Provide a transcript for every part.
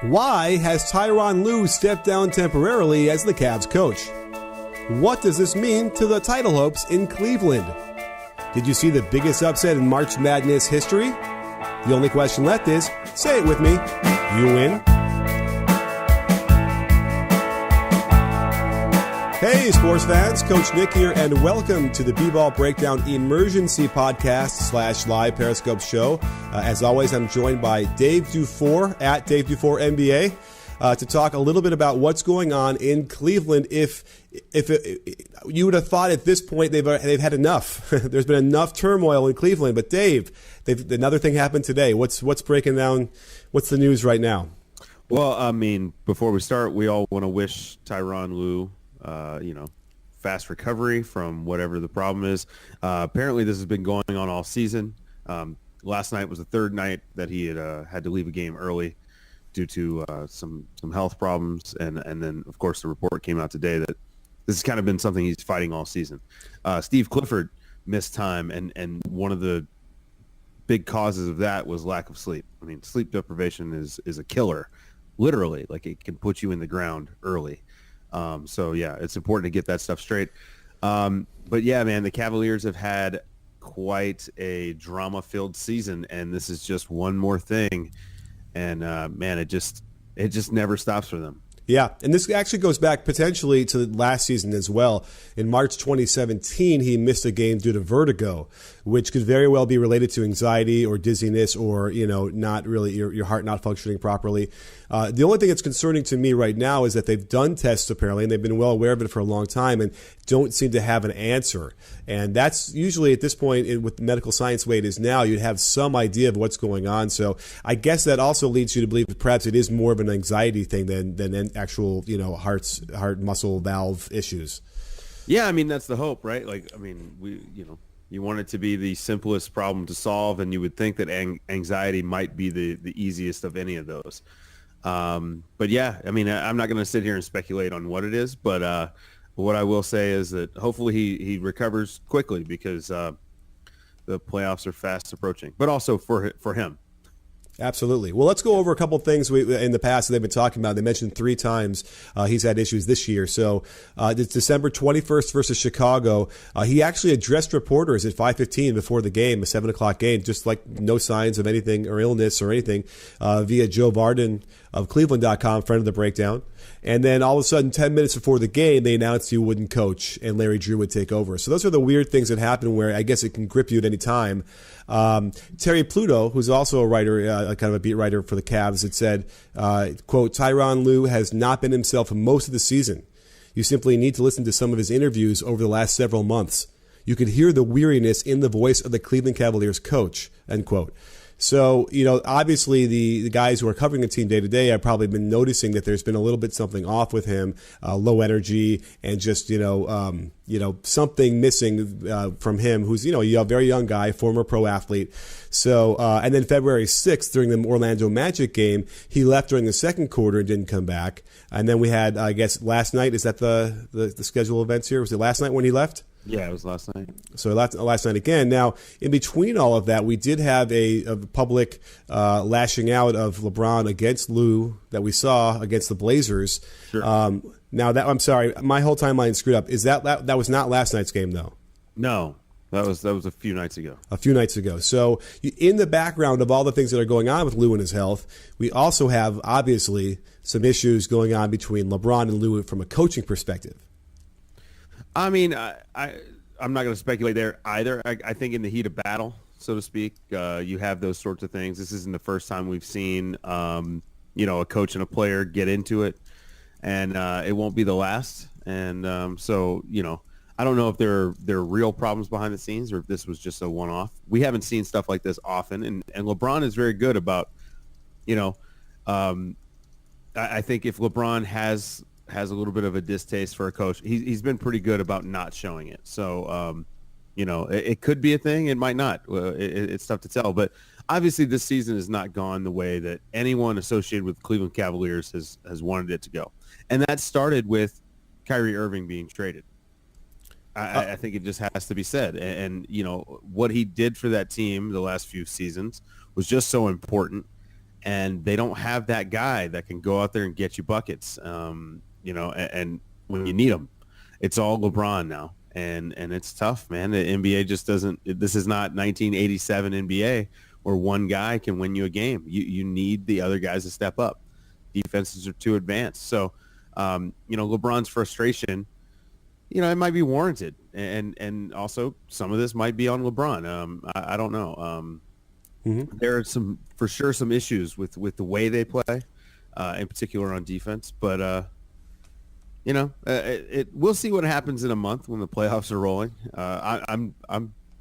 Why has Tyronn Lue stepped down temporarily as the Cavs coach? What does this mean to the title hopes in Cleveland? Did you see the biggest upset in March Madness history? The only question left is, say it with me, you win. Hey sports fans, Coach Nick here, and welcome to the B-Ball Breakdown Emergency Podcast / live Periscope show. As always, I'm joined by Dave Dufour at Dave Dufour NBA to talk a little bit about what's going on in Cleveland. If you would have thought at this point they've had enough. There's been enough turmoil in Cleveland, but Dave, another thing happened today. What's breaking down? What's the news right now? Well, I mean, before we start, we all want to wish Tyronn Lue fast recovery from whatever the problem is. Apparently this has been going on all season. Last night was the third night that he had to leave a game early due to some health problems. And then, of course, the report came out today that this has kind of been something he's fighting all season. Steve Clifford missed time, and one of the big causes of that was lack of sleep. I mean, sleep deprivation is a killer, literally. Like, it can put you in the ground early. So yeah, it's important to get that stuff straight. But yeah, man, the Cavaliers have had quite a drama-filled season, and this is just one more thing. And man, it just never stops for them. Yeah, and this actually goes back potentially to last season as well. In March 2017, he missed a game due to vertigo, which could very well be related to anxiety or dizziness or, not really your heart not functioning properly. The only thing that's concerning to me right now is that they've done tests apparently, and they've been well aware of it for a long time and don't seem to have an answer. And that's usually at this point with the medical science the way it is now, you'd have some idea of what's going on. So I guess that also leads you to believe that perhaps it is more of an anxiety thing than actual, heart muscle valve issues. Yeah, I mean, that's the hope, right? Like, I mean, you want it to be the simplest problem to solve, and you would think that anxiety might be the easiest of any of those. But yeah, I mean, I'm not going to sit here and speculate on what it is, but what I will say is that hopefully he recovers quickly because the playoffs are fast approaching, but also for him. Absolutely. Well, let's go over a couple of things in the past that they've been talking about. They mentioned 3 times he's had issues this year. So it's December 21st versus Chicago. He actually addressed reporters at 5:15 before the game, a 7 o'clock game, just like no signs of anything or illness or anything, via Joe Varden of Cleveland.com, friend of the breakdown. And then all of a sudden, 10 minutes before the game, they announced he wouldn't coach and Larry Drew would take over. So those are the weird things that happen where I guess it can grip you at any time. Terry Pluto, who's also a writer, kind of a beat writer for the Cavs, had said, quote, Tyronn Lue has not been himself for most of the season. You simply need to listen to some of his interviews over the last several months. You could hear the weariness in the voice of the Cleveland Cavaliers coach, end quote. So, obviously the guys who are covering the team day to day have probably been noticing that there's been a little bit something off with him, low energy, and just, something missing from him, who's, a very young guy, former pro athlete. So, and then February 6th, during the Orlando Magic game, he left during the second quarter and didn't come back. And then we had, I guess, last night, is that the schedule of events here? Was it last night when he left? Yeah, it was last night. So last night again. Now, in between all of that, we did have a public lashing out of LeBron against Lue that we saw against the Blazers. Sure. Now, I'm sorry, my whole timeline screwed up. Is that was not last night's game, though? No, that was a few nights ago. A few nights ago. So in the background of all the things that are going on with Lue and his health, we also have, obviously, some issues going on between LeBron and Lue from a coaching perspective. I mean, I'm not going to speculate there either. I think in the heat of battle, so to speak, you have those sorts of things. This isn't the first time we've seen, a coach and a player get into it, and it won't be the last. And so, I don't know if there are real problems behind the scenes or if this was just a one-off. We haven't seen stuff like this often, and LeBron is very good about, I think if LeBron has a little bit of a distaste for a coach, he's been pretty good about not showing it. So, it could be a thing. It might not. It's tough to tell. But obviously this season has not gone the way that anyone associated with Cleveland Cavaliers has wanted it to go. And that started with Kyrie Irving being traded. I think it just has to be said. And, what he did for that team the last few seasons was just so important. and they don't have that guy that can go out there and get you buckets. And when you need them, it's all LeBron now, and it's tough, man. The NBA just doesn't. This is not 1987 NBA where one guy can win you a game. You need the other guys to step up. Defenses are too advanced, so LeBron's frustration, it might be warranted, and also some of this might be on LeBron. I don't know. There are some issues with the way they play, in particular on defense. But we'll see what happens in a month when the playoffs are rolling.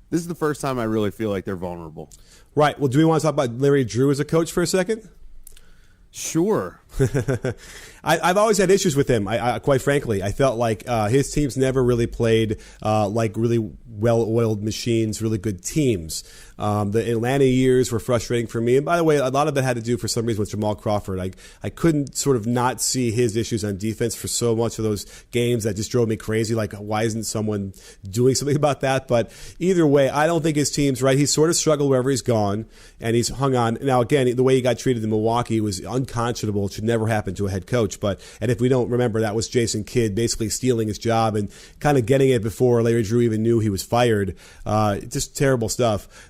This is the first time I really feel like they're vulnerable. Right. Well, do we want to talk about Larry Drew as a coach for a second? Sure. I've always had issues with him. I quite frankly, I felt like his teams never really played like really well-oiled machines, really good teams. The Atlanta years were frustrating for me. And by the way, a lot of that had to do for some reason with Jamal Crawford. I couldn't sort of not see his issues on defense for so much of those games. That just drove me crazy. Like, why isn't someone doing something about that? But either way, I don't think his team's right. He's sort of struggled wherever he's gone, and he's hung on. Now, again, the way he got treated in Milwaukee was unconscionable. It should never happen to a head coach. And if we don't remember, that was Jason Kidd basically stealing his job and kind of getting it before Larry Drew even knew he was fired. Just terrible stuff.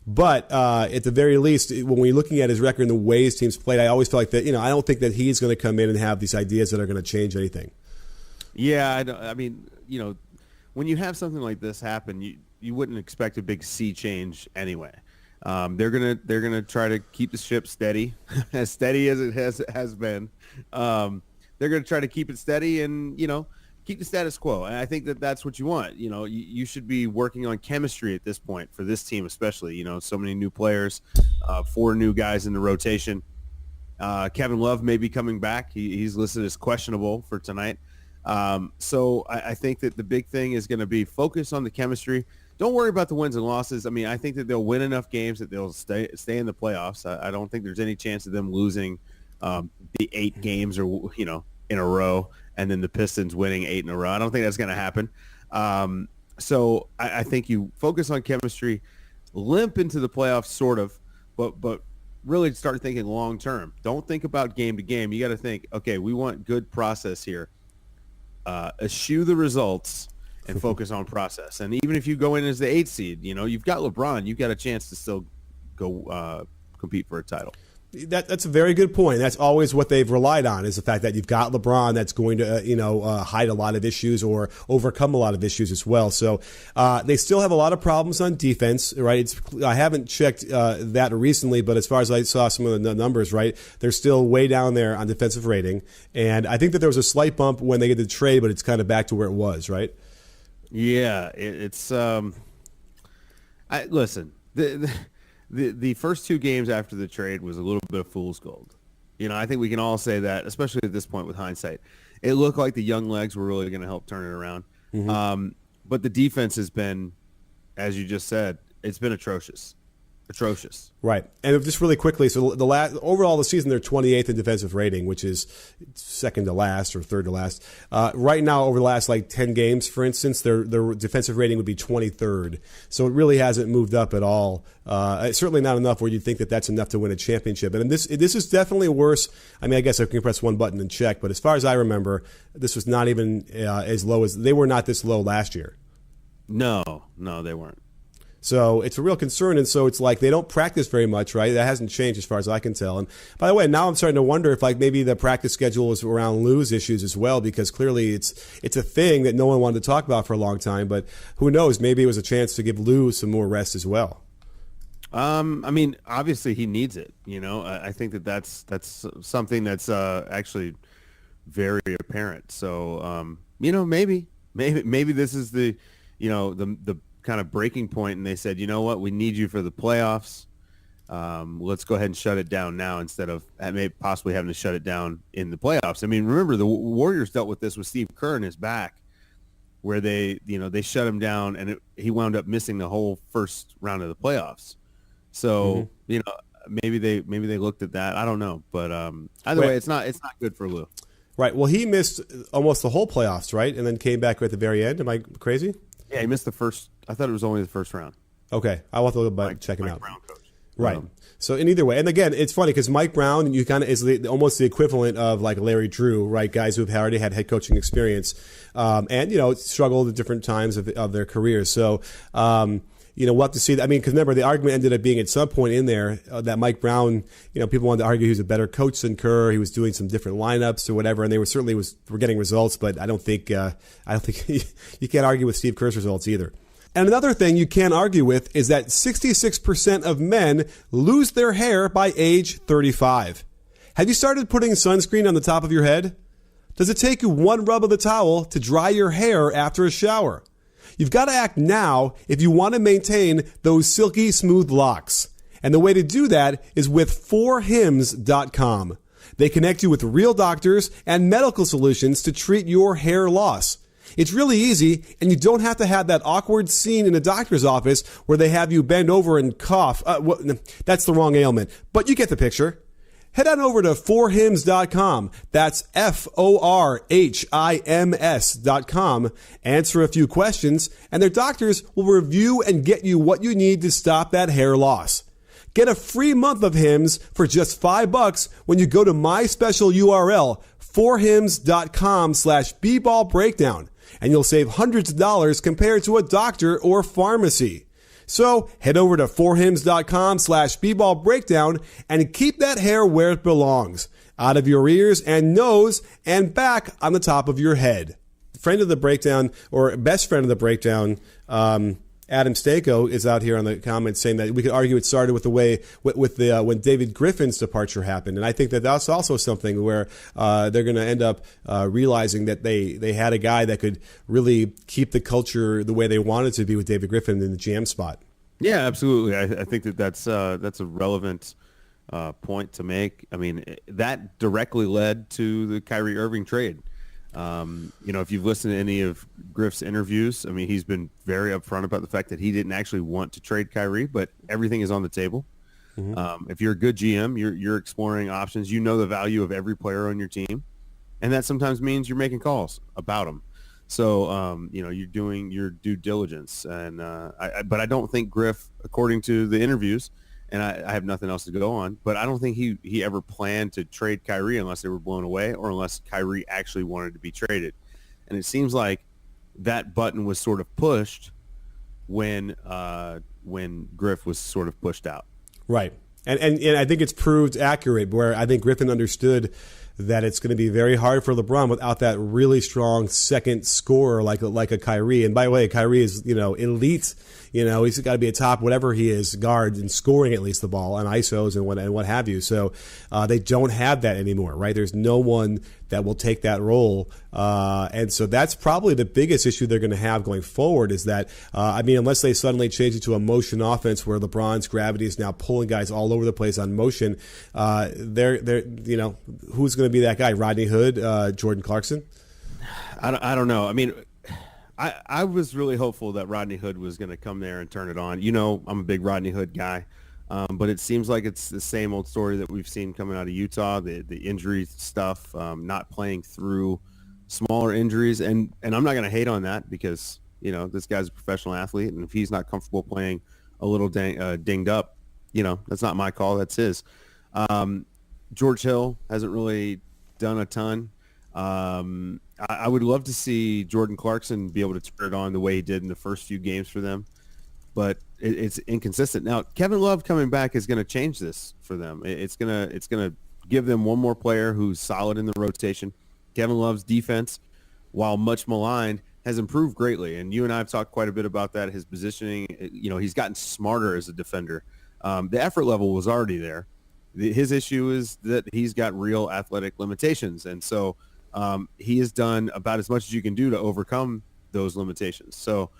But at the very least, when we're looking at his record and the way his team's played, I always felt like that. I don't think that he's going to come in and have these ideas that are going to change anything. Yeah, when you have something like this happen, you wouldn't expect a big sea change anyway. They're gonna try to keep the ship steady, as steady as it has been. They're gonna try to keep it steady and keep the status quo. And I think that's what you want. You should be working on chemistry at this point for this team, especially. So many new players, 4 new guys in the rotation. Kevin Love may be coming back. He's listed as questionable for tonight. So I think that the big thing is going to be focus on the chemistry. Don't worry about the wins and losses. I think that they'll win enough games that they'll stay in the playoffs. I don't think there's any chance of them losing the 8 games or in a row, and then the Pistons winning 8 in a row. I don't think that's going to happen. So I think you focus on chemistry, limp into the playoffs, sort of, but really start thinking long term. Don't think about game to game. You got to think, okay, we want good process here. Eschew the results and focus on process. And even if you go in as the 8th seed, you've got LeBron, you've got a chance to still go compete for a title. That's a very good point. That's always what they've relied on, is the fact that you've got LeBron that's going to, hide a lot of issues or overcome a lot of issues as well. So they still have a lot of problems on defense, right? I haven't checked that recently, but as far as I saw some of the numbers, right, they're still way down there on defensive rating. And I think that there was a slight bump when they get the trade, but it's kind of back to where it was, right? Yeah, it's listen, the first 2 games after the trade was a little bit of fool's gold. I think we can all say that, especially at this point with hindsight. It looked like the young legs were really going to help turn it around. Mm-hmm. But the defense has been, as you just said, it's been atrocious. Right. And just really quickly, so overall the season, they're 28th in defensive rating, which is second to last or third to last. Right now, over the last 10 games, for instance, their defensive rating would be 23rd. So it really hasn't moved up at all. Certainly not enough where you think that that's enough to win a championship. And this is definitely worse. I guess I can press one button and check, but as far as I remember, this was not even as low as they were not this low last year. No, they weren't. So it's a real concern, and so it's like they don't practice very much, right? That hasn't changed as far as I can tell. And by the way, now I'm starting to wonder if maybe the practice schedule is around Lue's issues as well, because clearly it's a thing that no one wanted to talk about for a long time. But who knows? Maybe it was a chance to give Lue some more rest as well. Obviously he needs it. I think that's something that's actually very apparent. So maybe this is the the kind of breaking point, and they said, you know what, we need you for the playoffs. Let's go ahead and shut it down now instead of possibly having to shut it down in the playoffs. Remember the Warriors dealt with this with Steve Kerr in his back, where they shut him down and he wound up missing the whole first round of the playoffs. So maybe they looked at that. I don't know, but either way, it's not good for Lue. Right. Well, he missed almost the whole playoffs, right, and then came back at the very end. Am I crazy? Yeah, he missed the first. I thought it was only the first round. Okay, I'll have to look back, check him out. Brown coach. Right. So in either way, and again, it's funny because Mike Brown, you kind of is almost the equivalent of like Larry Drew, right? Guys who have already had head coaching experience, and struggled at different times of their careers. So we'll have to see. I mean, because remember, the argument ended up being at some point in there that Mike Brown, people wanted to argue he was a better coach than Kerr. He was doing some different lineups or whatever, and they were getting results. But I don't think you can't argue with Steve Kerr's results either. And another thing you can't argue with is that 66% of men lose their hair by age 35. Have you started putting sunscreen on the top of your head? Does it take you one rub of the towel to dry your hair after a shower? You've got to act now if you want to maintain those silky smooth locks. And the way to do that is with 4hims.com. They connect you with real doctors and medical solutions to treat your hair loss. It's really easy, and you don't have to have that awkward scene in a doctor's office where they have you bend over and cough. That's the wrong ailment, but you get the picture. Head on over to 4hims.com. That's FORHIMS.com. Answer a few questions, and their doctors will review and get you what you need to stop that hair loss. Get a free month of Hims for just $5 when you go to my special URL, 4hims.com/bballbreakdown. And you'll save hundreds of dollars compared to a doctor or pharmacy. So head over to 4hims.com/bballbreakdown and keep that hair where it belongs, out of your ears and nose and back on the top of your head. Friend of the breakdown, or best friend of the breakdown, Adam Stanko is out here on the comments saying that we could argue it started with the way when David Griffin's departure happened, and I think that that's also something where they're going to end up realizing that they had a guy that could really keep the culture the way they wanted to be with David Griffin in the GM spot. Yeah, absolutely. I think that's a relevant point to make. I mean, that directly led to the Kyrie Irving trade. If you've listened to any of Griff's interviews, I mean, he's been very upfront about the fact that he didn't actually want to trade Kyrie, but everything is on the table. Mm-hmm. If you're a good GM, you're exploring options. You know the value of every player on your team, and that sometimes means you're making calls about them. So, you're doing your due diligence. And but I don't think Griff, according to the interviews, and I have nothing else to go on, but I don't think he ever planned to trade Kyrie unless they were blown away or unless Kyrie actually wanted to be traded. And it seems like that button was sort of pushed when Griff was sort of pushed out. Right. And I think it's proved accurate, where I think Griffin understood that it's going to be very hard for LeBron without that really strong second scorer like a Kyrie. And by the way, Kyrie is, elite. He's got to be a top, whatever he is, guard and scoring at least the ball on ISOs and what have you. So they don't have that anymore, right? There's no one that will take that role. And so that's probably the biggest issue they're going to have going forward is that, unless they suddenly change it to a motion offense where LeBron's gravity is now pulling guys all over the place on motion, who's going to be that guy? Rodney Hood, Jordan Clarkson? I don't know. I mean, I was really hopeful that Rodney Hood was going to come there and turn it on. I'm a big Rodney Hood guy, but it seems like it's the same old story that we've seen coming out of Utah, the injury stuff, not playing through smaller injuries. And I'm not going to hate on that because, this guy's a professional athlete, and if he's not comfortable playing a little dinged up, that's not my call, that's his. George Hill hasn't really done a ton. I would love to see Jordan Clarkson be able to turn it on the way he did in the first few games for them, but it's inconsistent. Now, Kevin Love coming back is going to change this for them. It's gonna give them one more player who's solid in the rotation. Kevin Love's defense, while much maligned, has improved greatly, and you and I have talked quite a bit about that. His positioning, he's gotten smarter as a defender. The effort level was already there. His issue is that he's got real athletic limitations, and so he has done about as much as you can do to overcome those limitations. So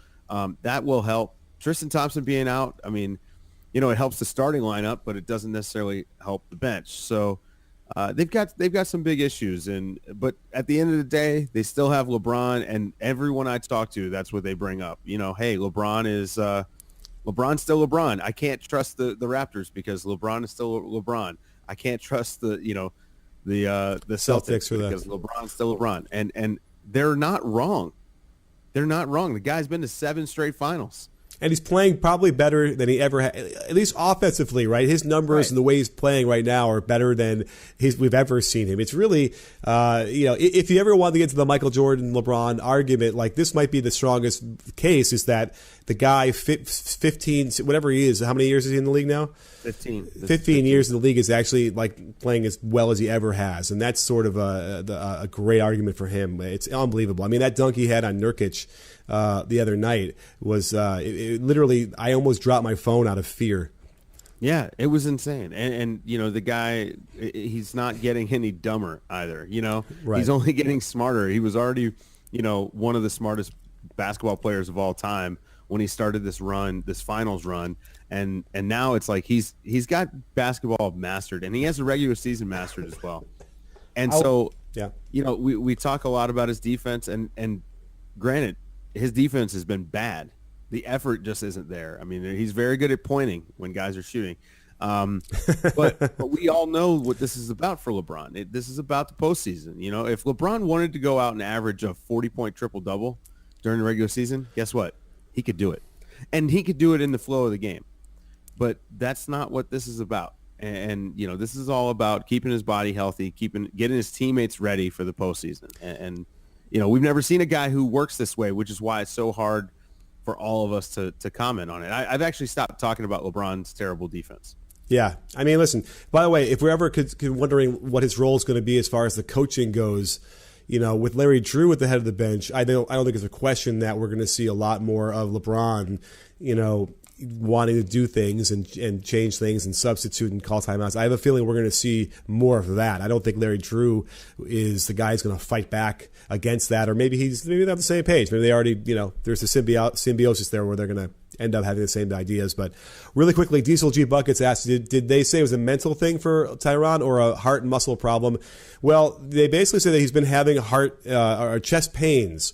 that will help. Tristan Thompson being out, it helps the starting lineup, but it doesn't necessarily help the bench. So they've got some big issues, but at the end of the day, they still have LeBron, and everyone I talk to, that's what they bring up. Hey, LeBron's still LeBron. I can't trust the Raptors because LeBron is still LeBron. I can't trust the Celtics because LeBron's still LeBron. And they're not wrong. They're not wrong. The guy's been to 7 straight finals. And he's playing probably better than he ever had, at least offensively, right? His numbers and the way he's playing right now are better than we've ever seen him. It's really, if you ever want to get to the Michael Jordan, LeBron argument, like this might be the strongest case, is that the guy, 15, whatever he is, how many years is he in the league now? 15 years in the league is actually like playing as well as he ever has. And that's sort of a great argument for him. It's unbelievable. I mean, that dunk he had on Nurkic the other night was it literally, I almost dropped my phone out of fear. Yeah, it was insane. And the guy, he's not getting any dumber either. Right. He's only getting smarter. He was already, one of the smartest basketball players of all time when he started this finals run. And now it's like he's got basketball mastered, and he has the regular season mastered as well. And we talk a lot about his defense, and granted, his defense has been bad. The effort just isn't there. I mean, he's very good at pointing when guys are shooting. But we all know what this is about for LeBron. This is about the postseason. If LeBron wanted to go out and average a 40-point triple-double during the regular season, guess what? He could do it. And he could do it in the flow of the game. But that's not what this is about. And this is all about keeping his body healthy, getting his teammates ready for the postseason. And we've never seen a guy who works this way, which is why it's so hard for all of us to comment on it. I've actually stopped talking about LeBron's terrible defense. Yeah. I mean, listen, by the way, if we're ever wondering what his role is going to be as far as the coaching goes, with Larry Drew at the head of the bench, I don't think there's a question that we're going to see a lot more of LeBron, wanting to do things and change things and substitute and call timeouts. I have a feeling we're going to see more of that. I don't think Larry Drew is the guy who's going to fight back against that, or maybe they're on the same page. Maybe they already, there's a symbiosis there where they're going to end up having the same ideas. But really quickly, Diesel G Buckets asked, did they say it was a mental thing for Tyronn or a heart and muscle problem? Well, they basically say that he's been having heart or chest pains.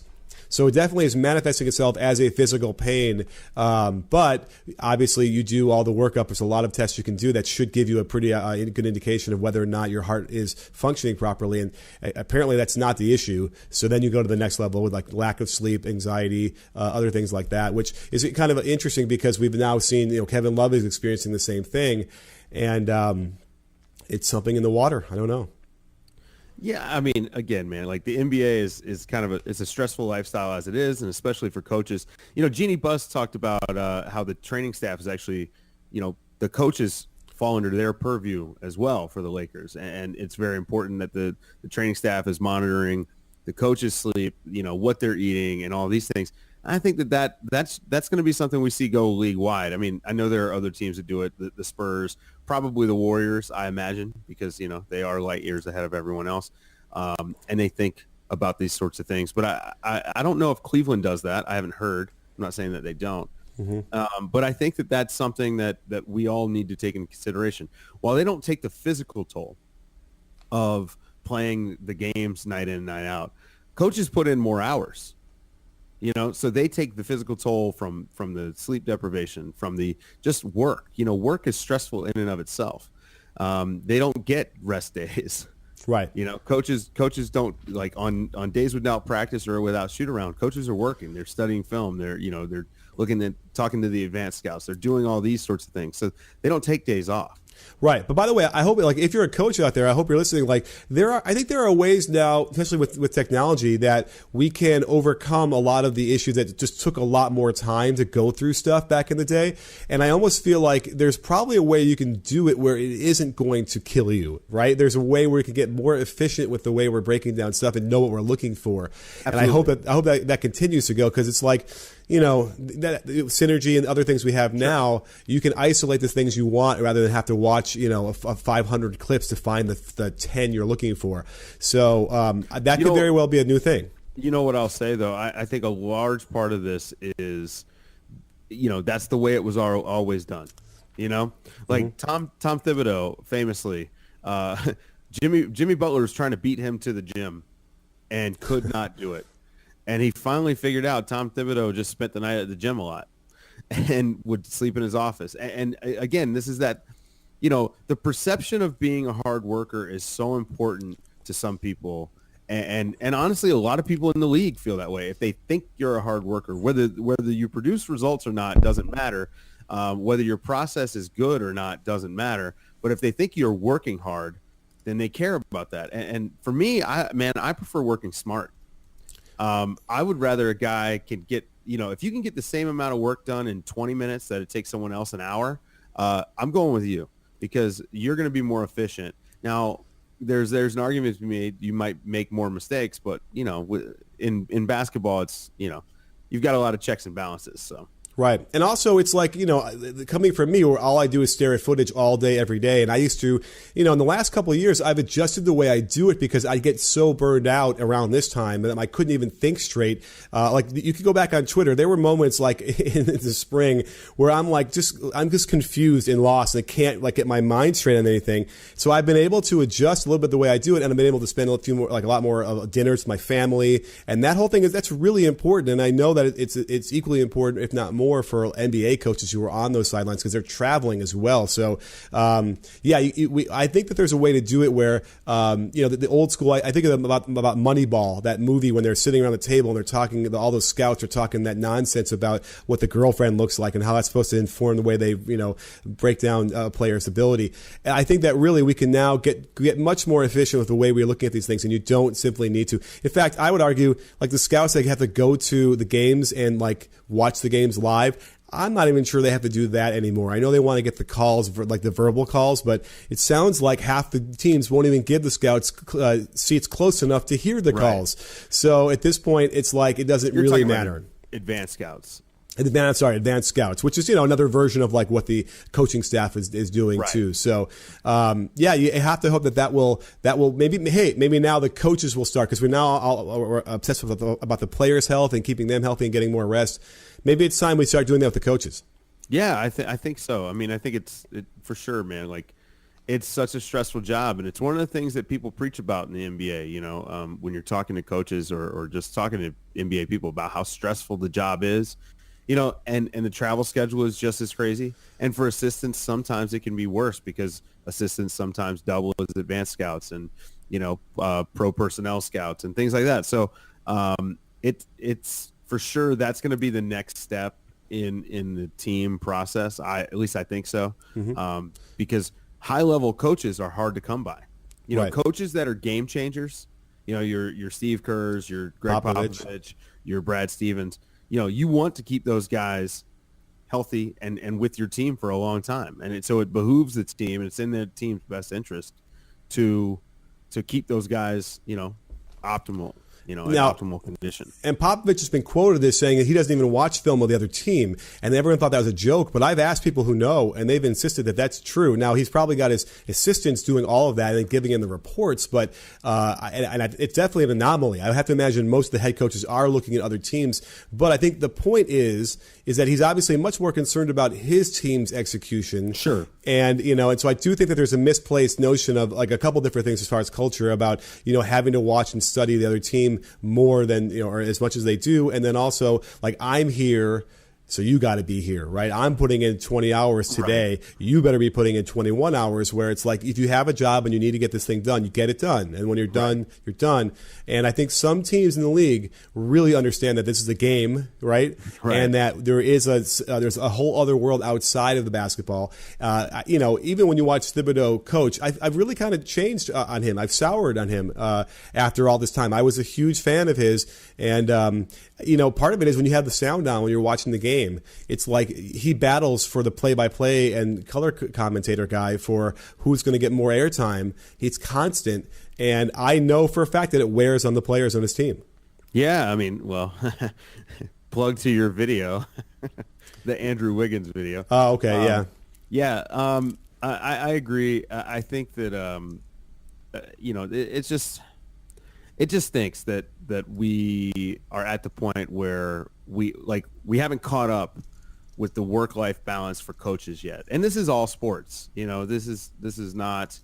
So it definitely is manifesting itself as a physical pain. But obviously you do all the workup. There's a lot of tests you can do that should give you a pretty good indication of whether or not your heart is functioning properly. And apparently that's not the issue. So then you go to the next level with like lack of sleep, anxiety, other things like that, which is kind of interesting because we've now seen, Kevin Love is experiencing the same thing. And it's something in the water. I don't know. Yeah, I mean, again, man, like the NBA is kind of it's a stressful lifestyle as it is, and especially for coaches. Jeannie Buss talked about how the training staff is actually, the coaches fall under their purview as well for the Lakers, and it's very important that the training staff is monitoring the coaches' sleep, what they're eating, and all these things. I think that's going to be something we see go league wide. I mean, I know there are other teams that do it, the Spurs, probably the Warriors, I imagine, because, they are light years ahead of everyone else. And they think about these sorts of things. But I don't know if Cleveland does that. I haven't heard. I'm not saying that they don't. Mm-hmm. But I think that's something that we all need to take into consideration. While they don't take the physical toll of playing the games night in and night out, coaches put in more hours. So they take the physical toll from the sleep deprivation, from the just work. Work is stressful in and of itself. They don't get rest days. Right. Coaches don't, like on days without practice or without shoot around, coaches are working. They're studying film. They're looking at talking to the advanced scouts. They're doing all these sorts of things. So they don't take days off. Right. But by the way, I hope if you're a coach out there, I hope you're listening. I think there are ways now, especially with technology, that we can overcome a lot of the issues that just took a lot more time to go through stuff back in the day. And I almost feel like there's probably a way you can do it where it isn't going to kill you, right? There's a way where we can get more efficient with the way we're breaking down stuff and know what we're looking for. Absolutely. And I hope that continues to go, because it's like, that synergy and other things we have now, you can isolate the things you want rather than have to watch, a 500 clips to find the 10 you're looking for. So that could very well be a new thing. You know what I'll say, though? I think a large part of this is, that's the way it was always done. Like mm-hmm. Tom Thibodeau, famously, Jimmy Butler was trying to beat him to the gym and could not do it. And he finally figured out Tom Thibodeau just spent the night at the gym a lot and would sleep in his office. And again, this is that, the perception of being a hard worker is so important to some people. And honestly, a lot of people in the league feel that way. If they think you're a hard worker, whether you produce results or not doesn't matter. Whether your process is good or not doesn't matter. But if they think you're working hard, then they care about that. And for me, I prefer working smart. I would rather a guy can get, if you can get the same amount of work done in 20 minutes that it takes someone else an hour, I'm going with you because you're going to be more efficient. Now, there's an argument to be made. You might make more mistakes, but in basketball, it's you've got a lot of checks and balances. So. Right. And also it's like, coming from me where all I do is stare at footage all day, every day. And I used to, in the last couple of years, I've adjusted the way I do it because I get so burned out around this time that I couldn't even think straight. Like you could go back on Twitter. There were moments like in the spring where I'm just confused and lost and I can't get my mind straight on anything. So I've been able to adjust a little bit the way I do it. And I've been able to spend a lot more dinners with my family. And that whole thing that's really important. And I know that it's equally important, if not more, for NBA coaches who are on those sidelines because they're traveling as well. So, I think that there's a way to do it where, the old school. I think about Moneyball, that movie when they're sitting around the table and they're talking. All those scouts are talking that nonsense about what the girlfriend looks like and how that's supposed to inform the way they, break down a player's ability. And I think that really we can now get much more efficient with the way we're looking at these things, and you don't simply need to. In fact, I would argue the scouts that have to go to the games and watch the games live. I'm not even sure they have to do that anymore. I know they want to get the calls, the verbal calls, but it sounds like half the teams won't even give the scouts seats close enough to hear the calls. So at this point, it's it doesn't really matter. Advanced scouts. Advanced scouts, which is another version of what the coaching staff is doing too. So you have to hope that will maybe now the coaches will start because we're obsessed about the players' health and keeping them healthy and getting more rest. Maybe it's time we start doing that with the coaches. Yeah, I think so. I mean, I think it's for sure, man. It's such a stressful job, and it's one of the things that people preach about in the NBA. When you're talking to coaches or just talking to NBA people about how stressful the job is. And the travel schedule is just as crazy. And for assistants, sometimes it can be worse because assistants sometimes double as advanced scouts and, pro personnel scouts and things like that. So it's for sure that's going to be the next step in the team process. At least I think so. Mm-hmm. Because high-level coaches are hard to come by. Coaches that are game changers, your Steve Kerrs, your Greg Popovich, your Brad Stevens, you want to keep those guys healthy and with your team for a long time. And so it behooves the team, and it's in the team's best interest to keep those guys, optimal. Optimal condition. And Popovich has been quoted as saying that he doesn't even watch film of the other team, and everyone thought that was a joke. But I've asked people who know, and they've insisted that that's true. Now he's probably got his assistants doing all of that and giving him the reports, but it's definitely an anomaly. I have to imagine most of the head coaches are looking at other teams, but I think the point is that he's obviously much more concerned about his team's execution. Sure. And and so I do think that there's a misplaced notion of a couple different things as far as culture about having to watch and study the other team more than or as much as they do, and then also I'm here, so you got to be here, right? I'm putting in 20 hours today. Right. You better be putting in 21 hours. Where it's if you have a job and you need to get this thing done, you get it done, and when you're done, you're done. And I think some teams in the league really understand that this is a game, right? And that there's a whole other world outside of the basketball. Even when you watch Thibodeau coach, I've really kind of changed on him. I've soured on him after all this time. I was a huge fan of his, and part of it is when you have the sound on when you're watching the game. It's he battles for the play-by-play and color commentator guy for who's going to get more airtime. It's constant, and I know for a fact that it wears on the players on his team. Yeah, I mean, well, plug to your video, the Andrew Wiggins video. Oh, okay, yeah. Yeah, I agree. I think that, it just stinks that we are at the point where we haven't caught up with the work-life balance for coaches yet. And this is all sports. This is not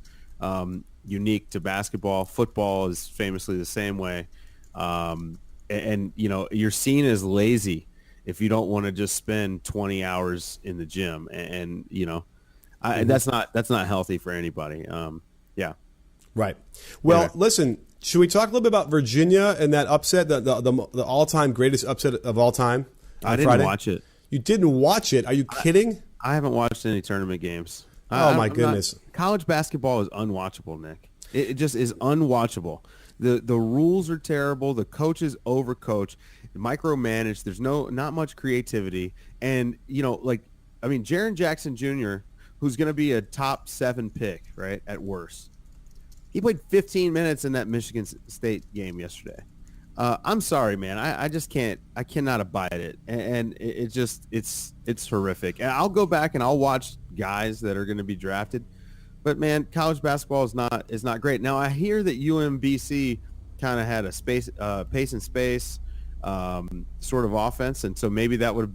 unique to basketball. Football is famously the same way. And you're seen as lazy if you don't want to just spend 20 hours in the gym. And that's not healthy for anybody. Yeah. Right. Well, listen, Should we talk a little bit about Virginia and that upset, the all-time greatest upset of all time? I didn't Friday? watch it. You didn't watch it? Are you kidding? I haven't watched any tournament games. Oh, my goodness. College basketball is unwatchable, Nick. It just is unwatchable. The rules are terrible. The coaches overcoach, micromanage. There's not much creativity. And, Jaren Jackson Jr., who's going to be a top 7 pick, right, at worst. He played 15 minutes in that Michigan State game yesterday. I'm sorry, man. I just can't. I cannot abide it, and it's horrific. And I'll go back and I'll watch guys that are going to be drafted, but man, college basketball is not great. Now I hear that UMBC kind of had a pace and space sort of offense, and so maybe that would have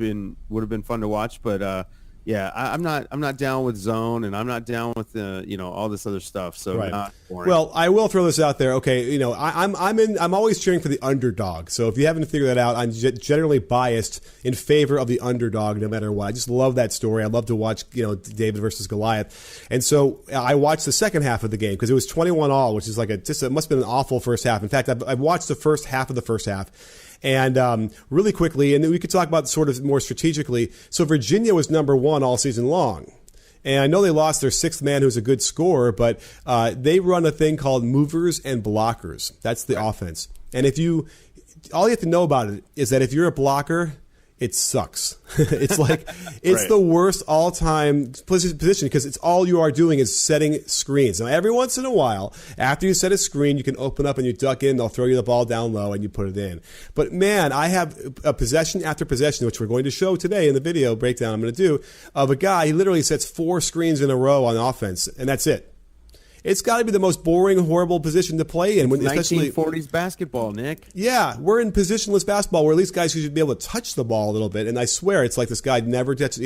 been fun to watch. But yeah, I'm not down with zone, and I'm not down with all this other stuff. So right. Not boring. Well, I will throw this out there. Okay, I'm always cheering for the underdog. So if you haven't figured that out, I'm generally biased in favor of the underdog, no matter what. I just love that story. I love to watch David versus Goliath, and so I watched the second half of the game because it was 21-all, which is it must have been an awful first half. In fact, I've watched the first half of the first half. And really quickly, and we could talk about sort of more strategically. So Virginia was number 1 all season long. And I know they lost their 6th man who's a good scorer, but they run a thing called movers and blockers. That's the offense. And all you have to know about it is that if you're a blocker, it sucks. It's like it's the worst all-time position because it's all you are doing is setting screens. Now, every once in a while, after you set a screen, you can open up and you duck in. They'll throw you the ball down low and you put it in. But man, I have a possession after possession, which we're going to show today in the video breakdown I'm going to do, of a guy. He literally sets 4 screens in a row on offense, and that's it. It's got to be the most boring, horrible position to play in. Especially 1940s basketball, Nick. Yeah, we're in positionless basketball where at least guys should be able to touch the ball a little bit. And I swear it's like this guy never touches,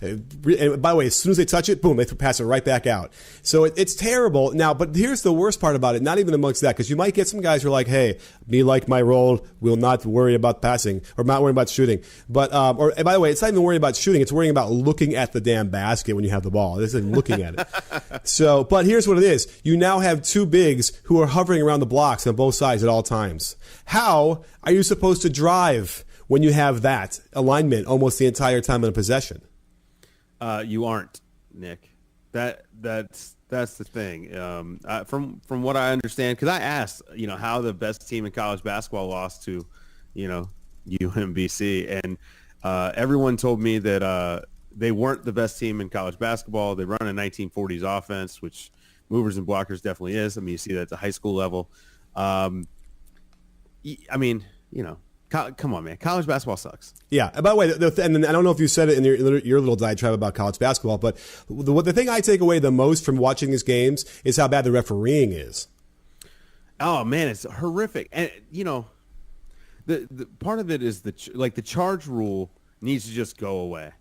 And by the way, as soon as they touch it, boom, they pass it right back out. So it's terrible. Now, but here's the worst part about it, not even amongst that, because you might get some guys who are like, hey, me like my role, will not worry about passing or not worrying about shooting. But, and by the way, it's not even worrying about shooting. It's worrying about looking at the damn basket when you have the ball. This isn't looking at it. So, but here's what it is. You now have 2 bigs who are hovering around the blocks on both sides at all times. How are you supposed to drive when you have that alignment almost the entire time in a possession? You aren't, Nick. That's the thing. From what I understand, because I asked, how the best team in college basketball lost to, UMBC, and everyone told me that they weren't the best team in college basketball. They run a 1940s offense, which movers and blockers definitely is. I mean, you see that at the high school level. Come on, man. College basketball sucks. Yeah. And by the way, and I don't know if you said it in your little diatribe about college basketball, but the thing I take away the most from watching these games is how bad the refereeing is. Oh, man, it's horrific. And, the part of it is the charge rule needs to just go away.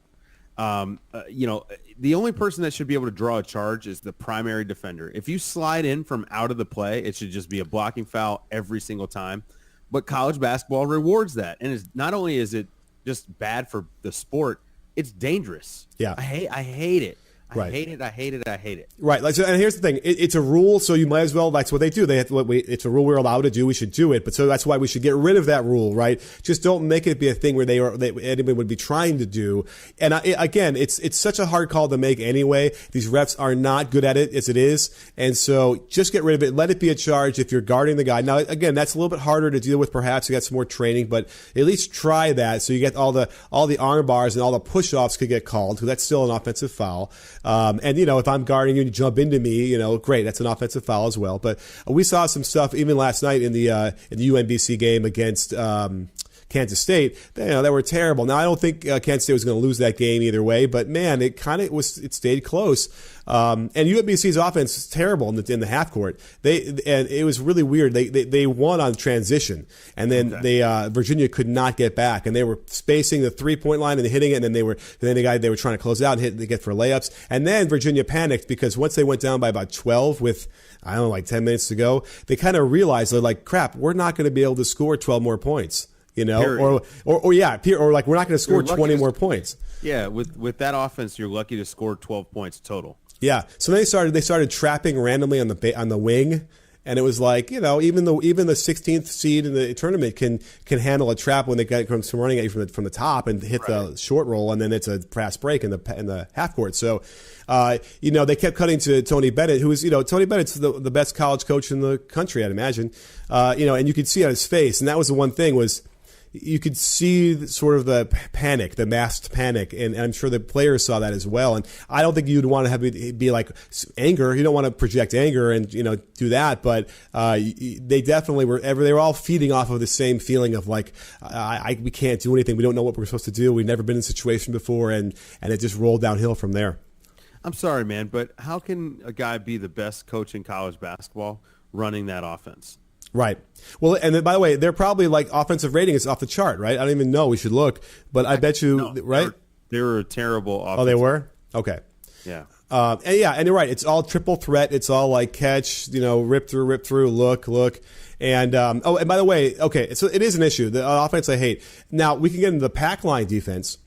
The only person that should be able to draw a charge is the primary defender. If you slide in from out of the play, it should just be a blocking foul every single time. But college basketball rewards that. And not only is it just bad for the sport, it's dangerous. Yeah. I hate it. Right. I hate it. Right. And here's the thing. It's a rule, so you might as well. That's what they do. It's a rule we're allowed to do. We should do it. But so that's why we should get rid of that rule, right? Just don't make it be a thing where anyone would be trying to do. And again, it's such a hard call to make anyway. These refs are not good at it as it is. And so just get rid of it. Let it be a charge if you're guarding the guy. Now, again, that's a little bit harder to deal with. Perhaps you got some more training, but at least try that. So you get all the arm bars and all the push-offs could get called, because that's still an offensive foul. And if I'm guarding you and you jump into me, great, that's an offensive foul as well. But we saw some stuff even last night in the UMBC game against Kansas State, that were terrible. Now, I don't think Kansas State was going to lose that game either way, but man, it stayed close. And UMBC's offense is terrible in the half court. And it was really weird. They won on transition, and then Virginia could not get back, and they were spacing the 3-point line and hitting it, and then they were trying to close out and get for layups, and then Virginia panicked because once they went down by about 12 with 10 minutes to go, they kind of realized they're like, crap, we're not going to be able to score 12 more points. Or we're not going to score 20 more points. Yeah, with that offense, you're lucky to score 12 points total. Yeah, so they started trapping randomly on the wing, And it was like, even the 16th seed in the tournament can handle a trap when they come running at you from the top and hit the short roll, and then it's a fast break in the half court. So, they kept cutting to Tony Bennett, who is, Tony Bennett's the best college coach in the country, I'd imagine. And you could see on his face, and that was the one thing was, you could see sort of the panic, the masked panic, and I'm sure the players saw that as well. And I don't think you'd want to have it be like anger. You don't want to project anger and do that. But they definitely they were all feeding off of the same feeling of like, we can't do anything. We don't know what we're supposed to do. We've never been in a situation before, and it just rolled downhill from there. I'm sorry, man, but how can a guy be the best coach in college basketball running that offense? Right. Well, and then, by the way, they're probably like offensive rating is off the chart, right? I don't even know. We should look, but I bet you, right? They were a terrible offense. Oh, they were? Okay. Yeah. And you're right. It's all triple threat. It's all like catch, rip through, look. And, and by the way, okay, so it is an issue. The offense I hate. Now, we can get into the pack line defense.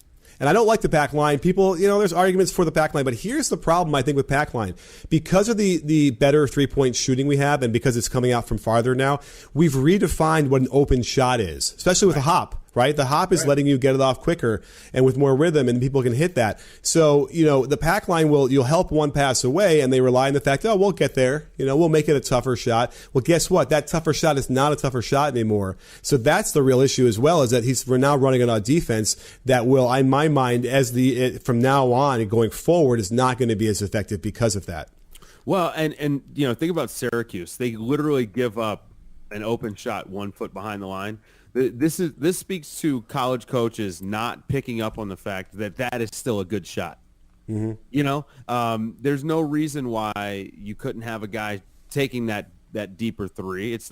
And I don't like the pack line. People, there's arguments for the pack line, but here's the problem, I think, with pack line. Because of the better three-point shooting we have, and because it's coming out from farther now, we've redefined what an open shot is, especially with a hop. Right? The hop is letting you get it off quicker and with more rhythm, and people can hit that. So, the pack line you'll help one pass away, and they rely on the fact, we'll get there. We'll make it a tougher shot. Well, guess what? That tougher shot is not a tougher shot anymore. So that's the real issue as well, is that we're now running on a defense that will, in my mind, from now on and going forward, is not going to be as effective because of that. Well, and think about Syracuse. They literally give up an open shot 1 foot behind the line. This speaks to college coaches not picking up on the fact that is still a good shot. Mm-hmm. There's no reason why you couldn't have a guy taking that deeper three. It's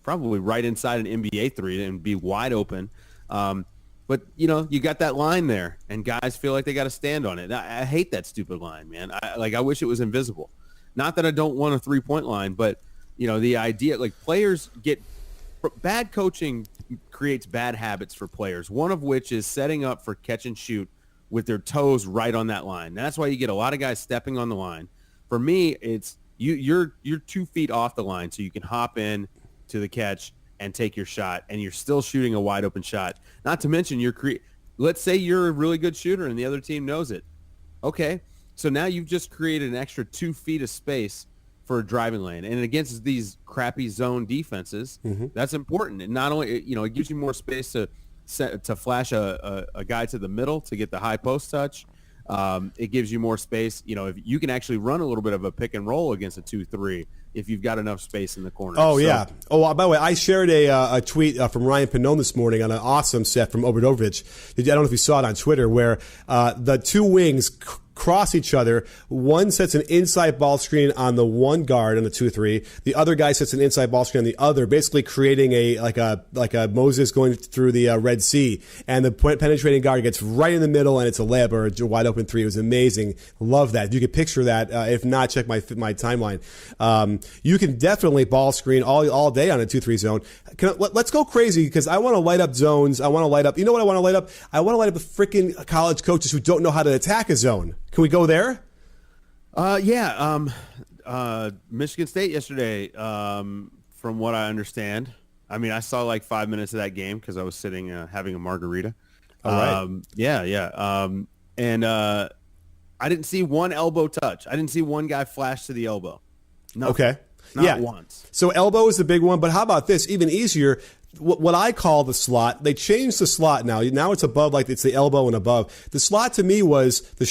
probably right inside an NBA three and be wide open. But you got that line there, and guys feel like they got to stand on it. I hate that stupid line, man. I wish it was invisible. Not that I don't want a 3-point line, but the idea, like, players get. Bad coaching creates bad habits for players, one of which is setting up for catch and shoot with their toes right on that line. And that's why you get a lot of guys stepping on the line. For me, it's you're 2 feet off the line, so you can hop in to the catch and take your shot, and you're still shooting a wide open shot. Not to mention let's say you're a really good shooter and the other team knows it. Okay, so now you've just created an extra 2 feet of space for a driving lane, and against these crappy zone defenses, that's important. And not only it gives you more space to flash a guy to the middle to get the high post touch. It gives you more space. If you can actually run a little bit of a pick and roll against a 2-3 if you've got enough space in the corner. Oh, yeah. Oh, by the way, I shared a tweet from Ryan Pannone this morning on an awesome set from Obradovic. I don't know if you saw it on Twitter, where the two wings cross each other. One sets an inside ball screen on the one guard on the 2-3. The other guy sets an inside ball screen on the other, basically creating like a Moses going through the Red Sea. And the penetrating guard gets right in the middle, and it's a layup or a wide open three. It was amazing. Love that. You could picture that. If not, check my timeline. You can definitely ball screen all day on a 2-3 zone. Let's go crazy, because I want to light up zones. I want to light up. You know what I want to light up? I want to light up the freaking college coaches who don't know how to attack a zone. Can we go there? Yeah. Michigan State yesterday, from what I understand. I mean, I saw like 5 minutes of that game because I was sitting having a margarita. All right. Yeah. And I didn't see one elbow touch. I didn't see one guy flash to the elbow. Nothing. Okay. Not once. So elbow is the big one, but how about this? Even easier. What I call the slot, they changed the slot now. Now it's above, like it's the elbow and above. The slot to me was, the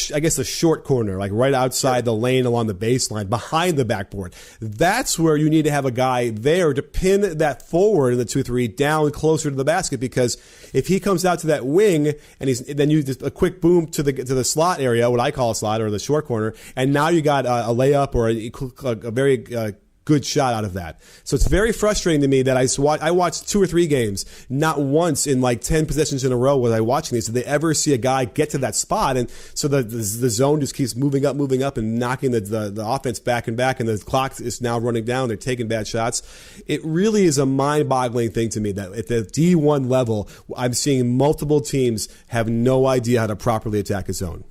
short corner, like right outside the lane along the baseline, behind the backboard. That's where you need to have a guy there to pin that forward in the 2-3 down closer to the basket, because if he comes out to that wing and then you just a quick boom to the slot area, what I call a slot, or the short corner, and now you got a layup or a very good shot out of that. So it's very frustrating to me that I watched 2 or 3 games. Not once in like 10 possessions in a row was I watching these did they ever see a guy get to that spot, and so the zone just keeps moving up and knocking the offense back, and the clock is now running down. They're taking bad shots. It really is a mind-boggling thing to me that at the D1 level, I'm seeing multiple teams have no idea how to properly attack a zone.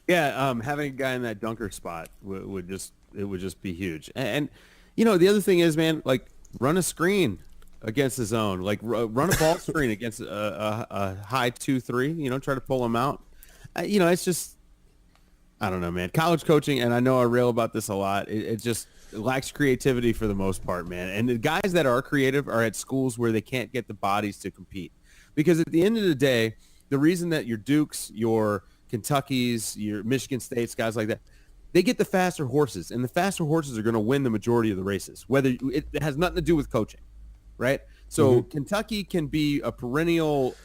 Yeah, having a guy in that dunker spot would just be huge. And the other thing is, man, like run a screen against the zone, like run a ball screen against a high 2-3. Try to pull them out. It's just, I don't know, man. College coaching, and I know I rail about this a lot. It just lacks creativity for the most part, man. And the guys that are creative are at schools where they can't get the bodies to compete, because at the end of the day, the reason that your Dukes, your Kentuckys, your Michigan States, guys like that, they get the faster horses, and the faster horses are going to win the majority of the races. Whether it has nothing to do with coaching, right? So Kentucky can be a perennial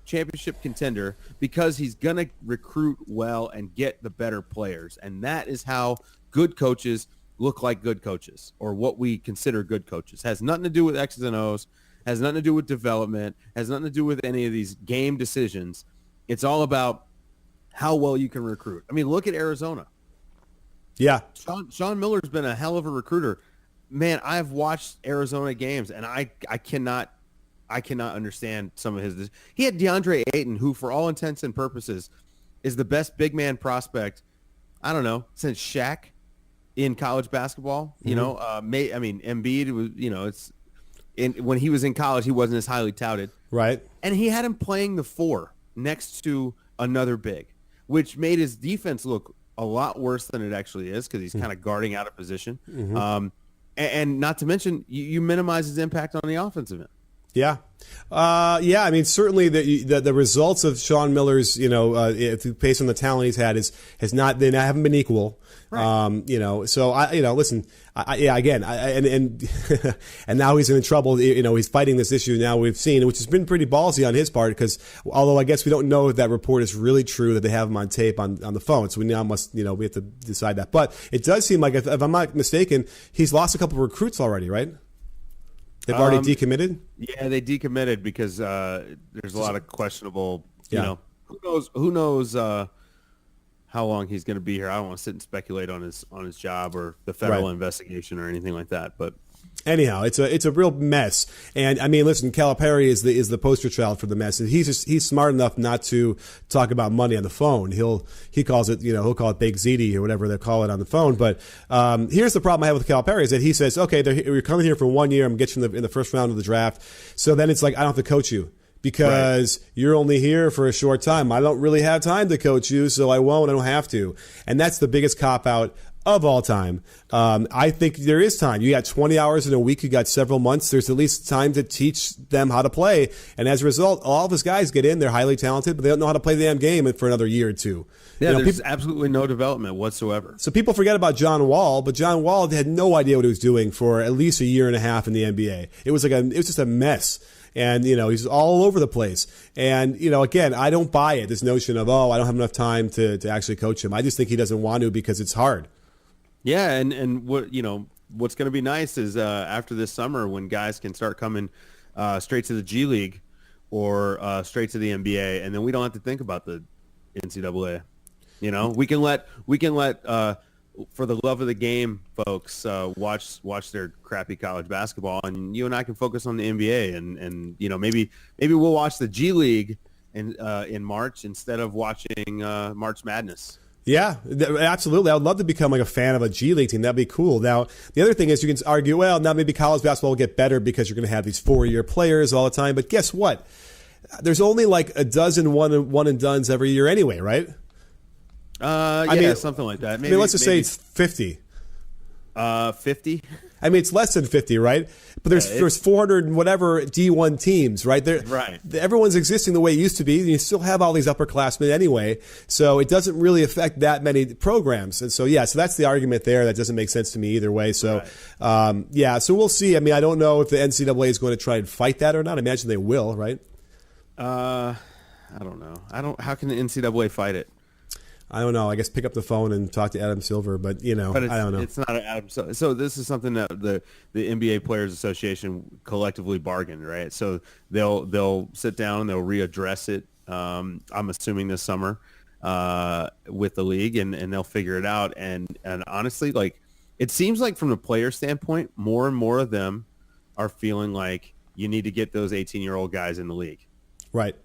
championship contender because he's going to recruit well and get the better players, and that is how good coaches look like good coaches, or what we consider good coaches. Has nothing to do with X's and O's, has nothing to do with development, has nothing to do with any of these game decisions. It's all about how well you can recruit. I mean, look at Arizona. Yeah. Sean Miller's been a hell of a recruiter. Man, I've watched Arizona games, and I cannot understand some of his. He had DeAndre Ayton, who for all intents and purposes is the best big man prospect, I don't know, since Shaq in college basketball. Embiid was, when he was in college, he wasn't as highly touted. Right. And he had him playing the 4 next to another big, which made his defense look a lot worse than it actually is, because he's kind of guarding out of position. And not to mention, you minimize his impact on the offensive end. Yeah. I mean, certainly the results of Sean Miller's, based on the talent he's had, they haven't been equal. Right. So listen, and now he's in trouble. He's fighting this issue now, we've seen, which has been pretty ballsy on his part, because although I guess we don't know if that report is really true that they have him on tape on the phone. So we now must, we have to decide that. But it does seem like, if I'm not mistaken, he's lost a couple of recruits already, right? They've already decommitted? Yeah, they decommitted because there's a lot of questionable, who knows how long he's going to be here. I don't want to sit and speculate on his job or the federal investigation or anything like that. But anyhow, it's a real mess. And I mean, listen, Calipari is the poster child for the mess. And he's smart enough not to talk about money on the phone. He calls it, he'll call it Big ZD or whatever they call it on the phone. But here's the problem I have with Calipari is that he says, okay, you're coming here for 1 year. I'm going to get you in the first round of the draft. So then it's like, I don't have to coach you, because you're only here for a short time. I don't really have time to coach you, so I won't. I don't have to. And that's the biggest cop-out of all time. I think there is time. You got 20 hours in a week. You got several months. There's at least time to teach them how to play. And as a result, all of his guys get in. They're highly talented, but they don't know how to play the damn game for another year or two. Yeah, there's absolutely no development whatsoever. So people forget about John Wall, but John Wall had no idea what he was doing for at least a year and a half in the NBA. It was just a mess. And, he's all over the place. And, again, I don't buy it, this notion of, I don't have enough time to actually coach him. I just think he doesn't want to because it's hard. Yeah, and what's going to be nice is after this summer, when guys can start coming straight to the G League or straight to the NBA, and then we don't have to think about the NCAA. We can let for the love of the game, folks, watch their crappy college basketball, and you and I can focus on the NBA, and maybe we'll watch the G League in March instead of watching March Madness. Yeah, absolutely. I would love to become like a fan of a G League team. That'd be cool. Now, the other thing is, you can argue, well, now maybe college basketball will get better because you're going to have these 4-year players all the time. But guess what? There's only like a dozen one and dones every year anyway, right? I mean, something like that. Maybe, let's just say it's 50. 50? I mean, it's less than 50, right? But there's 400 and whatever D1 teams, right? Everyone's existing the way it used to be, and you still have all these upperclassmen anyway. So it doesn't really affect that many programs. And so, so that's the argument there. That doesn't make sense to me either way. So, so we'll see. I mean, I don't know if the NCAA is going to try and fight that or not. I imagine they will, right? I don't know. How can the NCAA fight it? I don't know. I guess pick up the phone and talk to Adam Silver, but I don't know. It's not Adam Silver. So this is something that the NBA Players Association collectively bargained, right? So they'll sit down and they'll readdress it. I'm assuming this summer with the league, and they'll figure it out. And honestly, like, it seems like from the player standpoint, more and more of them are feeling like you need to get those 18-year-old guys in the league. Right.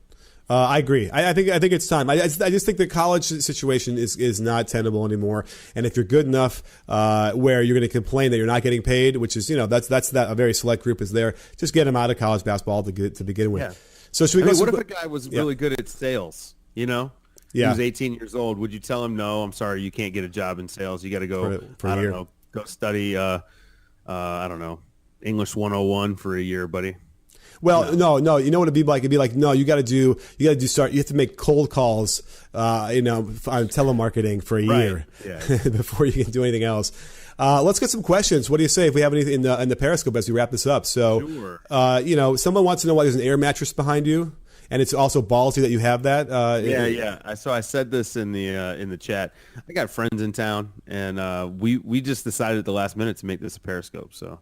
I agree. I think it's time. I just think the college situation is not tenable anymore. And if you're good enough where you're going to complain that you're not getting paid, which is that's that a very select group is there, just get them out of college basketball to begin with. Yeah. So should we go? What if a guy was really good at sales? He was 18 years old. Would you tell him, no, I'm sorry, you can't get a job in sales. You got to go for a year. Go study I don't know, English 101 for a year, buddy. Well, no. You know what it'd be like? It'd be like, no, you have to make cold calls, on telemarketing for a year before you can do anything else. Let's get some questions. What do you say if we have anything in the Periscope as we wrap this up? So, sure. Someone wants to know why there's an air mattress behind you, and it's also ballsy that you have that. So I said this in the chat. I got friends in town, and we just decided at the last minute to make this a Periscope. So.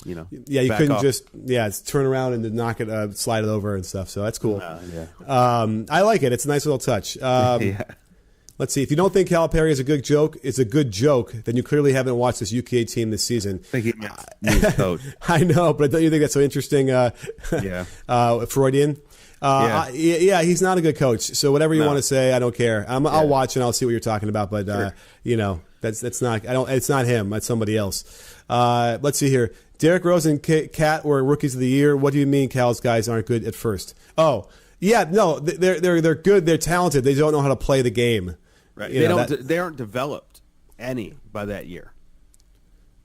You couldn't off. Turn around and knock it, slide it over and stuff. So that's cool. I like it. It's a nice little touch. Let's see. If you don't think Calipari is a good joke, then you clearly haven't watched this UK team this season. I think he coach. I know, but don't you think that's so interesting? Freudian. He's not a good coach. So whatever you want to say, I don't care. I'll watch and I'll see what you're talking about. But that's not. It's not him. That's somebody else. Let's see here. Derrick Rose and Cat were rookies of the year. What do you mean Cal's guys aren't good at first? Oh, yeah, no, they're good. They're talented. They don't know how to play the game. Right. They aren't developed any by that year.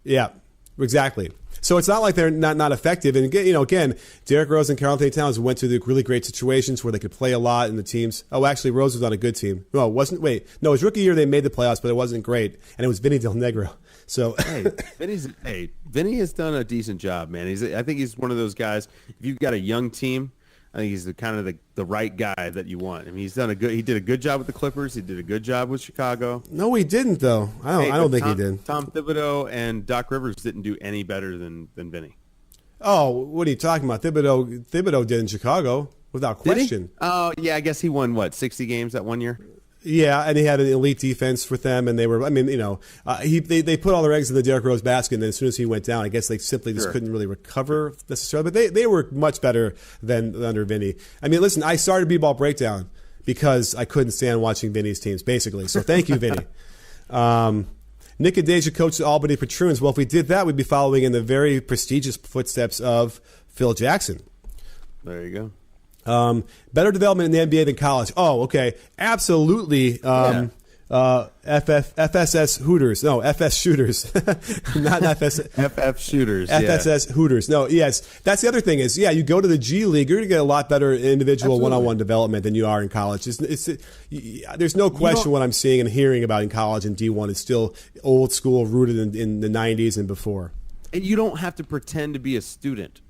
Yeah, exactly. So it's not like they're not effective. And again, Derrick Rose and Karl Anthony Towns went to the really great situations where they could play a lot in the teams. Oh, actually, Rose was on a good team. No, it wasn't. Wait, no, his rookie year they made the playoffs, but it wasn't great. And it was Vinny Del Negro. So Vinny has done a decent job, man. I think he's one of those guys. If you've got a young team, I think he's the right guy that you want. I mean, he did a good job with the Clippers. He did a good job with Chicago. No, he didn't though. I don't think he did. Tom Thibodeau and Doc Rivers didn't do any better than Vinny. Oh, what are you talking about? Thibodeau did in Chicago without question. Oh yeah, I guess he won 60 games that one year. Yeah, and he had an elite defense with them, and they were. I mean, they put all their eggs in the Derrick Rose basket, and then as soon as he went down, I guess they simply just couldn't really recover necessarily. But they were much better than under Vinny. I mean, listen, I started B-Ball Breakdown because I couldn't stand watching Vinny's teams, basically. So thank you, Vinny. Nick and Deja coached the Albany Patroons. Well, if we did that, we'd be following in the very prestigious footsteps of Phil Jackson. There you go. Better development in the NBA than college. Oh, okay. Absolutely. FSS Hooters. No, FS Shooters. Not FS. FF Shooters. FSS Hooters. No, yes. That's the other thing is, you go to the G League, you're going to get a lot better individual one-on-one development than you are in college. There's no question what I'm seeing and hearing about in college and D1 is still old school, rooted in the 90s and before. And you don't have to pretend to be a student.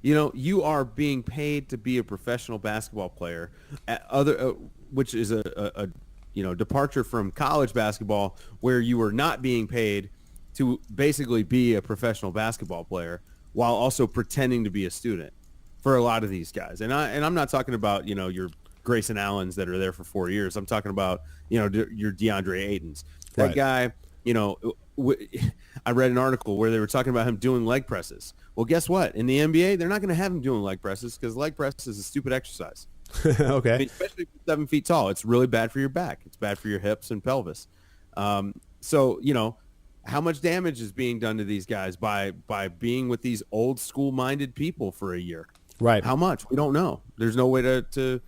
You are being paid to be a professional basketball player, which is a departure from college basketball where you were not being paid to basically be a professional basketball player while also pretending to be a student for a lot of these guys. And I'm not talking about, your Grayson Allens that are there for 4 years. I'm talking about, your DeAndre Aytons. That guy, I read an article where they were talking about him doing leg presses. Well, guess what? In the NBA, they're not going to have him doing leg presses because leg press is a stupid exercise. Okay. I mean, especially if you're 7 feet tall. It's really bad for your back. It's bad for your hips and pelvis. So, how much damage is being done to these guys by being with these old school-minded people for a year? Right. How much? We don't know. There's no way to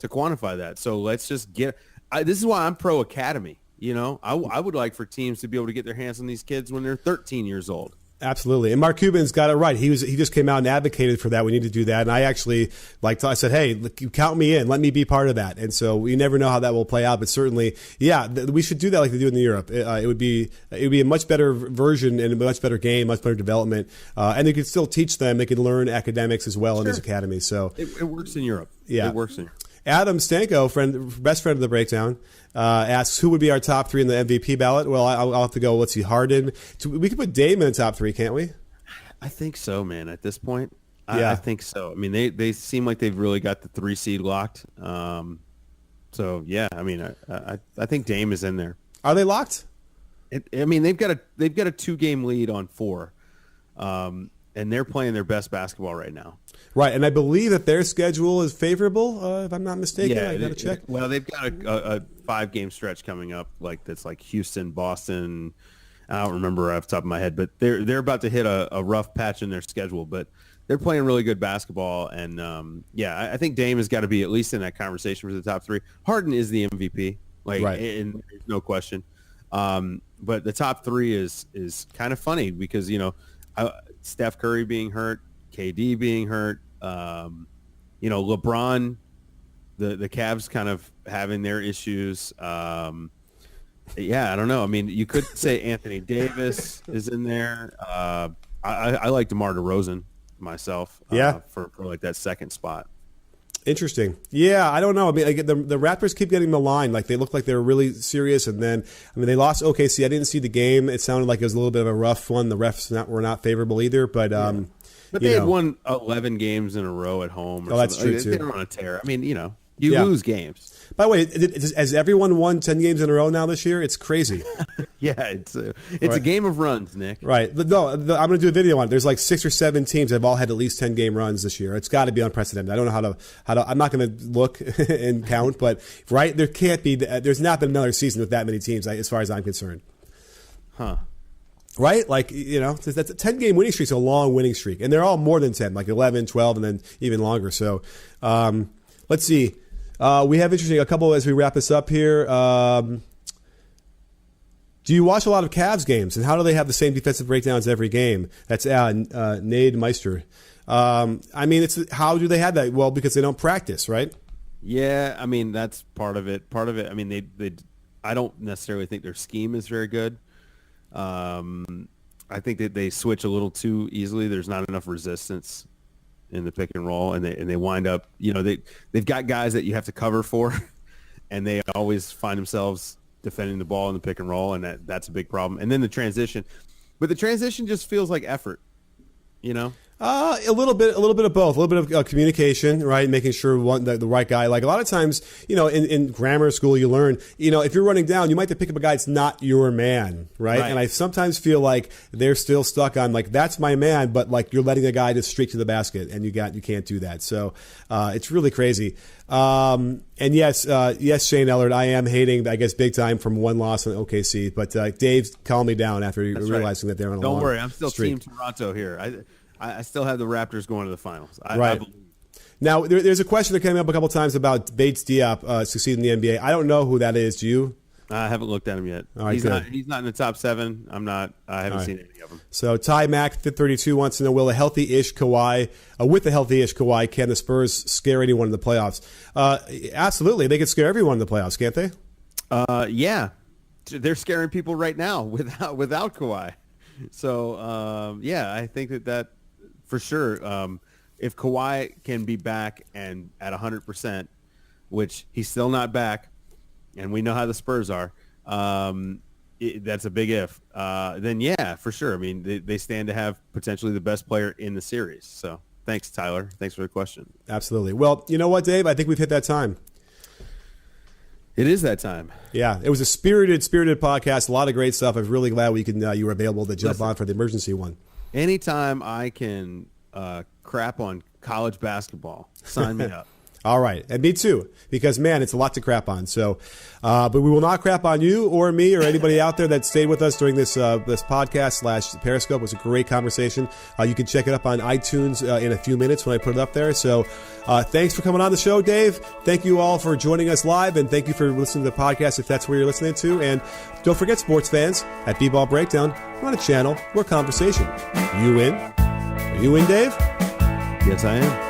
quantify that. So let's just get – this is why I'm pro-academy. I would like for teams to be able to get their hands on these kids when they're 13 years old. Absolutely. And Mark Cuban's got it right. He just came out and advocated for that. We need to do that. And I actually, I said, hey, look, count me in. Let me be part of that. And so we never know how that will play out. But certainly, we should do that like they do in Europe. It would be a much better version and a much better game, much better development. And they could still teach them. They can learn academics as well in these academies. So it works in Europe. Yeah. It works in Europe. Adam Stanko, best friend of the Breakdown, asks who would be our top three in the MVP ballot. Well, I'll have to go. Let's see, Harden. We could put Dame in the top three, can't we? I think so, man. At this point, I think so. I mean, they seem like they've really got the 3 seed locked. So yeah, I mean, I think Dame is in there. Are they locked? They've got a 2-game lead on 4. and they're playing their best basketball right now. Right, and I believe that their schedule is favorable, if I'm not mistaken. I got to check. Well, they've got a 5-game stretch coming up, that's like Houston, Boston. I don't remember off the top of my head, but they're about to hit a rough patch in their schedule, but they're playing really good basketball. And I think Dame has got to be at least in that conversation for the top 3. Harden is the MVP, and there's no question. But the top 3 is kind of funny because Steph Curry being hurt, KD being hurt, LeBron, the Cavs kind of having their issues. I don't know. I mean, you could say Anthony Davis is in there. I like DeMar DeRozan myself. For like that second spot. Interesting. Yeah, I don't know. I mean, the Raptors keep getting maligned. Like, they look like they're really serious, and then, they lost OKC. I didn't see the game. It sounded like it was a little bit of a rough one. The refs were not favorable either, but but they had won 11 games in a row at home. That's true too. They were on a tear. I mean, you lose games. By the way, has everyone won 10 games in a row now this year? It's crazy. It's a game of runs, Nick. Right. No, I'm going to do a video on it. There's like 6 or 7 teams that have all had at least 10-game runs this year. It's got to be unprecedented. I don't know how to. I'm not going to look and count, but there can't be. There's not been another season with that many teams, as far as I'm concerned. Huh. Right? That's a 10-game winning streak is a long winning streak, and they're all more than 10, like 11, 12, and then even longer. So, let's see. We have a couple as we wrap this up here. Do you watch a lot of Cavs games, and how do they have the same defensive breakdowns every game? That's Nade Meister. How do they have that? Well, because they don't practice, right? Yeah, I mean, that's part of it. Part of it, I mean, I don't necessarily think their scheme is very good. I think that they switch a little too easily. There's not enough resistance in the pick and roll, and they wind up, they've got guys that you have to cover for, and they always find themselves defending the ball in the pick and roll, and that's a big problem. And then the transition, but the transition just feels like effort, A little bit of both. A little bit of communication, right? Making sure the right guy. Like a lot of times, in grammar school, you learn, if you're running down, you might have to pick up a guy that's not your man, right? And I sometimes feel like they're still stuck on like that's my man, but like you're letting a guy just streak to the basket, and you can't do that. So it's really crazy. And yes, Shane Ellard, I am hating, I guess, big time from one loss on OKC. But Dave calmed me down after realizing that they're on a long Don't worry, I'm still streak. Team Toronto here. I still have the Raptors going to the finals. I believe. Now, there's a question that came up a couple times about Bates Diop succeeding in the NBA. I don't know who that is. Do you? I haven't looked at him yet. All right, he's not in the top 7. I'm not. I haven't seen any of them. So Ty Mac 32 wants to know: with a healthy-ish Kawhi, can the Spurs scare anyone in the playoffs? Absolutely, they could scare everyone in the playoffs, can't they? Yeah, they're scaring people right now without Kawhi. So I think that for sure. If Kawhi can be back and at 100%, which he's still not back, and we know how the Spurs are, that's a big if. Then yeah, for sure. I mean, they stand to have potentially the best player in the series. So thanks, Tyler. Thanks for the question. Absolutely. Well, you know what, Dave? I think we've hit that time. It is that time. Yeah, it was a spirited podcast. A lot of great stuff. I'm really glad you were available to jump on for the emergency one. Anytime I can crap on college basketball, sign me up. All right, and me too, because man, it's a lot to crap on. So, but we will not crap on you or me or anybody out there that stayed with us during this podcast / Periscope. It was a great conversation. You can check it up on iTunes in a few minutes when I put it up there. So, thanks for coming on the show, Dave. Thank you all for joining us live, and thank you for listening to the podcast if that's where you're listening to. And don't forget, sports fans, at B-Ball Breakdown, we're on a channel where conversation. You in? Are you in, Dave? Yes, I am.